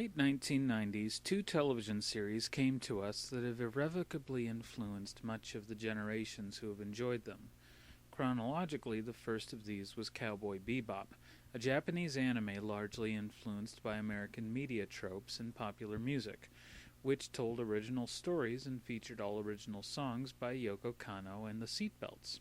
late 1990s, two television series came to us that have irrevocably influenced much of the generations who have enjoyed them. Chronologically, the first of these was Cowboy Bebop, a Japanese anime largely influenced by American media tropes and popular music, which told original stories and featured all original songs by Yoko Kanno and the Seatbelts.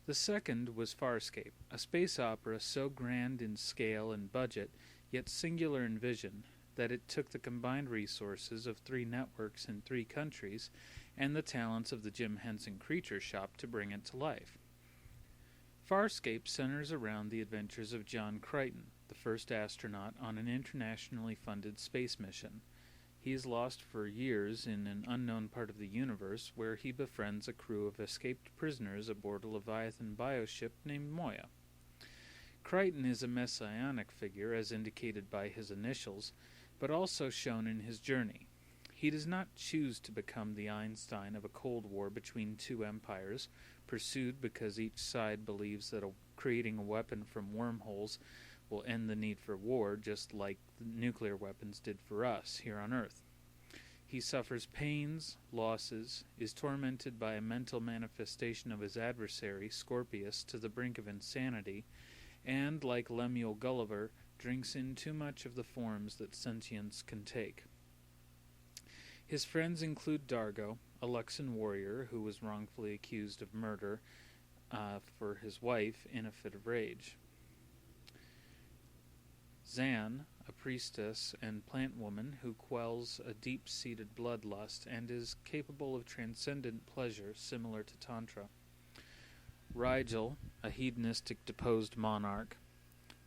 The second was Farscape, a space opera so grand in scale and budget, yet singular in vision, that it took the combined resources of 3 networks in 3 countries and the talents of the Jim Henson Creature Shop to bring it to life. Farscape centers around the adventures of John Crichton, the first astronaut on an internationally funded space mission. He is lost for years in an unknown part of the universe where he befriends a crew of escaped prisoners aboard a Leviathan bioship named Moya. Crichton is a messianic figure as indicated by his initials, but also shown in his journey. He does not choose to become the Einstein of a Cold War between 2 empires, pursued because each side believes that creating a weapon from wormholes will end the need for war, just like the nuclear weapons did for us here on Earth. He suffers pains, losses, is tormented by a mental manifestation of his adversary, Scorpius, to the brink of insanity, and, like Lemuel Gulliver, drinks in too much of the forms that sentience can take. His friends include Dargo, a Luxan warrior who was wrongfully accused of murder for his wife in a fit of rage. Zan, a priestess and plant woman who quells a deep-seated bloodlust and is capable of transcendent pleasure similar to Tantra. Rigel, a hedonistic deposed monarch.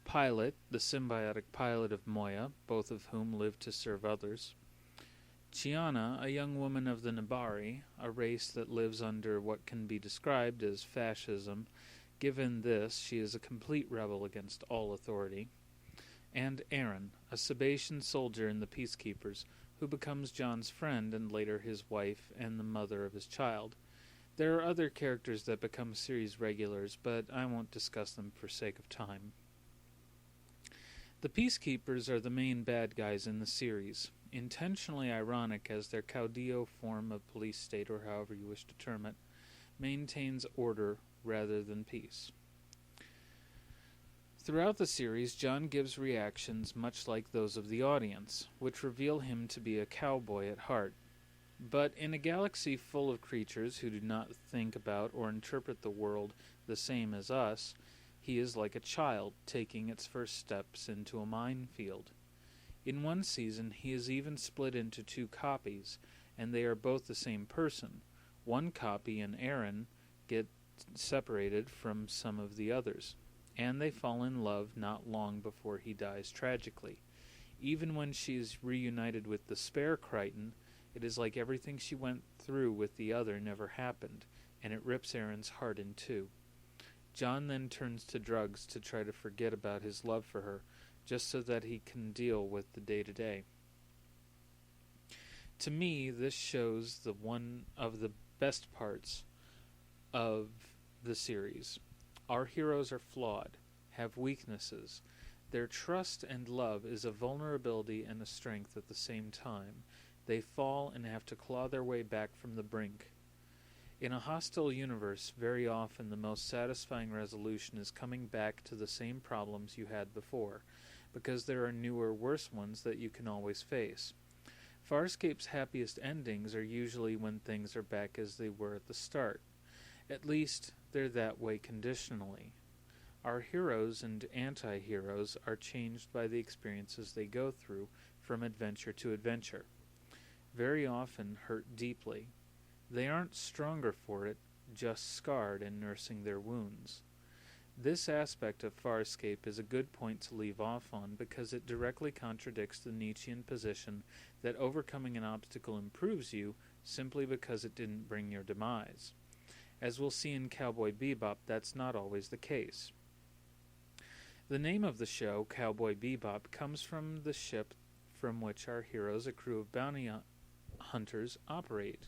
Pilot, the symbiotic pilot of Moya, both of whom live to serve others. Chiana, a young woman of the Nabari, a race that lives under what can be described as fascism. Given this, she is a complete rebel against all authority. And Aaron, a Sabatian soldier in the Peacekeepers, who becomes John's friend and later his wife and the mother of his child. There are other characters that become series regulars, but I won't discuss them for sake of time. The Peacekeepers are the main bad guys in the series, intentionally ironic as their caudillo form of police state, or however you wish to term it, maintains order rather than peace. Throughout the series, John gives reactions much like those of the audience, which reveal him to be a cowboy at heart. But in a galaxy full of creatures who do not think about or interpret the world the same as us, he is like a child taking its first steps into a minefield. In one season, he is even split into 2 copies, and they are both the same person. One copy and Aaron get separated from some of the others, and they fall in love not long before he dies tragically. Even when she is reunited with the spare Crichton, it is like everything she went through with the other never happened, and it rips Aaron's heart in 2. John then turns to drugs to try to forget about his love for her, just so that he can deal with the day-to-day. To me, this shows one of the best parts of the series. Our heroes are flawed, have weaknesses. Their trust and love is a vulnerability and a strength at the same time. They fall and have to claw their way back from the brink. In a hostile universe, very often the most satisfying resolution is coming back to the same problems you had before, because there are newer, worse ones that you can always face. Farscape's happiest endings are usually when things are back as they were at the start. At least, they're that way conditionally. Our heroes and anti-heroes are changed by the experiences they go through from adventure to adventure. Very often hurt deeply. They aren't stronger for it, just scarred and nursing their wounds. This aspect of Farscape is a good point to leave off on because it directly contradicts the Nietzschean position that overcoming an obstacle improves you simply because it didn't bring your demise. As we'll see in Cowboy Bebop, that's not always the case. The name of the show, Cowboy Bebop, comes from the ship from which our heroes, a crew of bounty hunters, operate.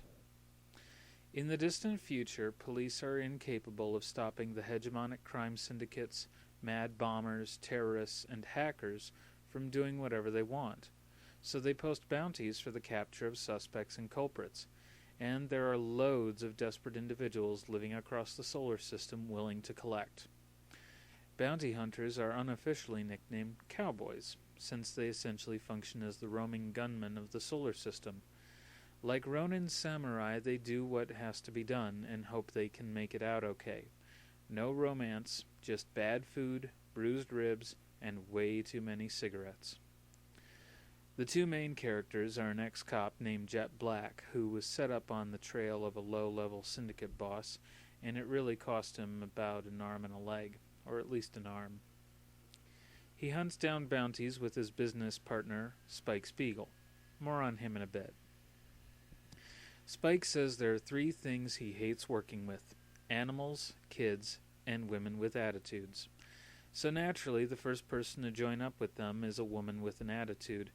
In the distant future, police are incapable of stopping the hegemonic crime syndicates, mad bombers, terrorists, and hackers from doing whatever they want. So they post bounties for the capture of suspects and culprits, and there are loads of desperate individuals living across the solar system willing to collect. Bounty hunters are unofficially nicknamed cowboys, since they essentially function as the roaming gunmen of the solar system. Like Ronin samurai, they do what has to be done and hope they can make it out okay. No romance, just bad food, bruised ribs, and way too many cigarettes. The two main characters are an ex-cop named Jet Black, who was set up on the trail of a low-level syndicate boss, and it really cost him about an arm and a leg, or at least an arm. He hunts down bounties with his business partner, Spike Spiegel. More on him in a bit. Spike says there are 3 things he hates working with: animals, kids, and women with attitudes. So naturally, the first person to join up with them is a woman with an attitude.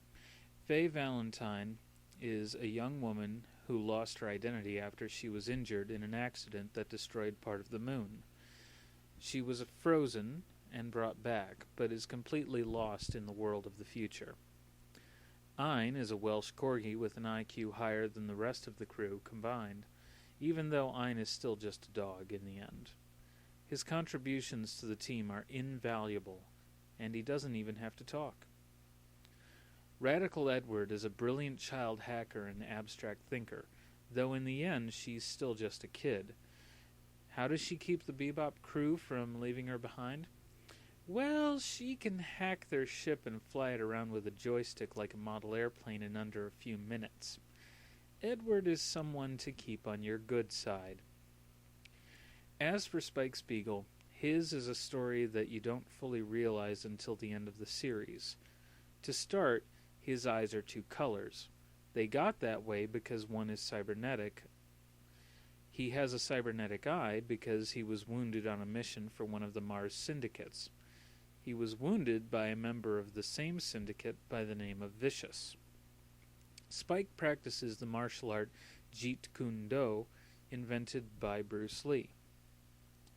Faye Valentine is a young woman who lost her identity after she was injured in an accident that destroyed part of the moon. She was frozen and brought back, but is completely lost in the world of the future. Ein is a Welsh corgi with an IQ higher than the rest of the crew combined, even though Ein is still just a dog in the end. His contributions to the team are invaluable, and he doesn't even have to talk. Radical Edward is a brilliant child hacker and abstract thinker, though in the end she's still just a kid. How does she keep the Bebop crew from leaving her behind? Well, she can hack their ship and fly it around with a joystick like a model airplane in under a few minutes. Edward is someone to keep on your good side. As for Spike Spiegel, his is a story that you don't fully realize until the end of the series. To start, his eyes are 2 colors. They got that way because one is cybernetic. He has a cybernetic eye because he was wounded on a mission for one of the Mars syndicates. He was wounded by a member of the same syndicate by the name of Vicious. Spike practices the martial art Jeet Kune Do, invented by Bruce Lee.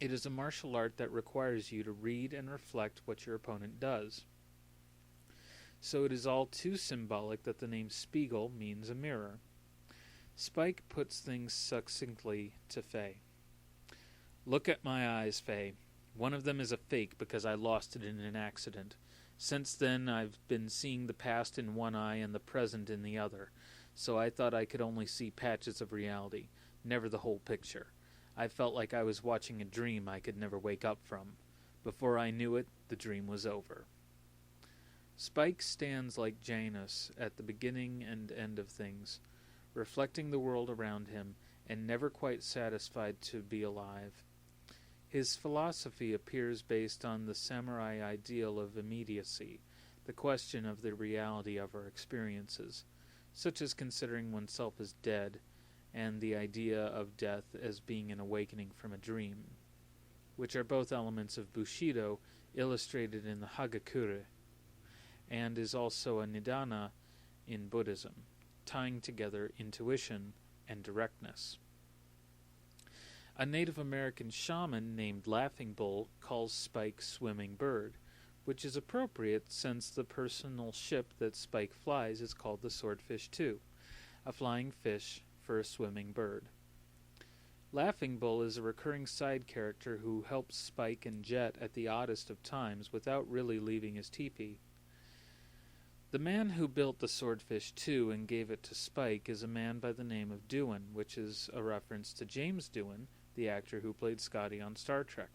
It is a martial art that requires you to read and reflect what your opponent does. So it is all too symbolic that the name Spiegel means a mirror. Spike puts things succinctly to Faye. "Look at my eyes, Faye. One of them is a fake because I lost it in an accident. Since then, I've been seeing the past in one eye and the present in the other, so I thought I could only see patches of reality, never the whole picture. I felt like I was watching a dream I could never wake up from. Before I knew it, the dream was over." Spike stands like Janus at the beginning and end of things, reflecting the world around him and never quite satisfied to be alive. His philosophy appears based on the samurai ideal of immediacy, the question of the reality of our experiences, such as considering oneself as dead, and the idea of death as being an awakening from a dream, which are both elements of Bushido illustrated in the Hagakure, and is also a nidana in Buddhism, tying together intuition and directness. A Native American shaman named Laughing Bull calls Spike Swimming Bird, which is appropriate since the personal ship that Spike flies is called the Swordfish II, a flying fish for a swimming bird. Laughing Bull is a recurring side character who helps Spike and Jet at the oddest of times without really leaving his teepee. The man who built the Swordfish II and gave it to Spike is a man by the name of Doohan, which is a reference to James Doohan, the actor who played Scotty on Star Trek.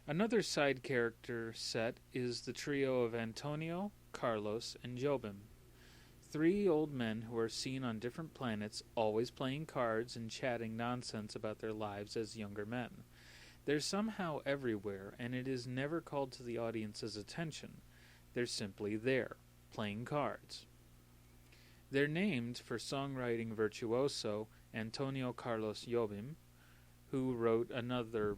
Another side character set is the trio of Antonio, Carlos, and Jobim. 3 old men who are seen on different planets, always playing cards and chatting nonsense about their lives as younger men. They're somehow everywhere, and it is never called to the audience's attention. They're simply there, playing cards. They're named for songwriting virtuoso Antonio Carlos Jobim, who wrote another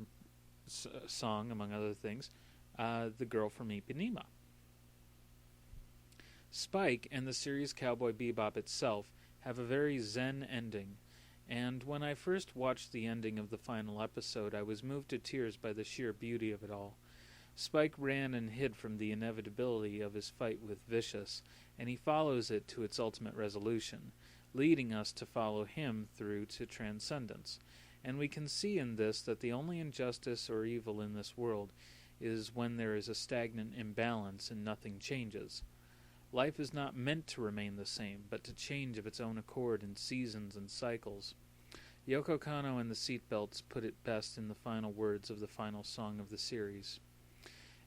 song, among other things, The Girl from Ipanema. Spike and the series Cowboy Bebop itself have a very zen ending, and when I first watched the ending of the final episode, I was moved to tears by the sheer beauty of it all. Spike ran and hid from the inevitability of his fight with Vicious, and he follows it to its ultimate resolution, leading us to follow him through to transcendence. And we can see in this that the only injustice or evil in this world is when there is a stagnant imbalance and nothing changes. Life is not meant to remain the same, but to change of its own accord in seasons and cycles. Yoko Kanno and the Seatbelts put it best in the final words of the final song of the series.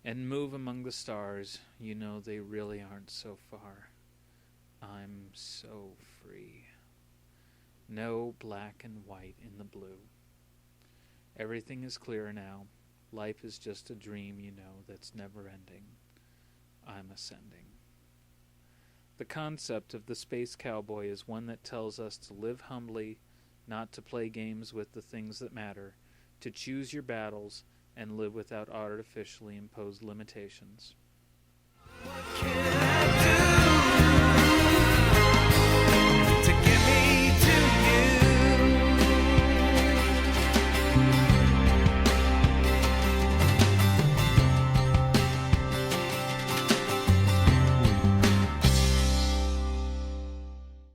And move among the stars, you know they really aren't so far. I'm so free. No black and white in the blue. Everything is clear now. Life is just a dream, you know, that's never ending. I'm ascending. The concept of the Space Cowboy is one that tells us to live humbly, not to play games with the things that matter, to choose your battles, and live without artificially imposed limitations. What can I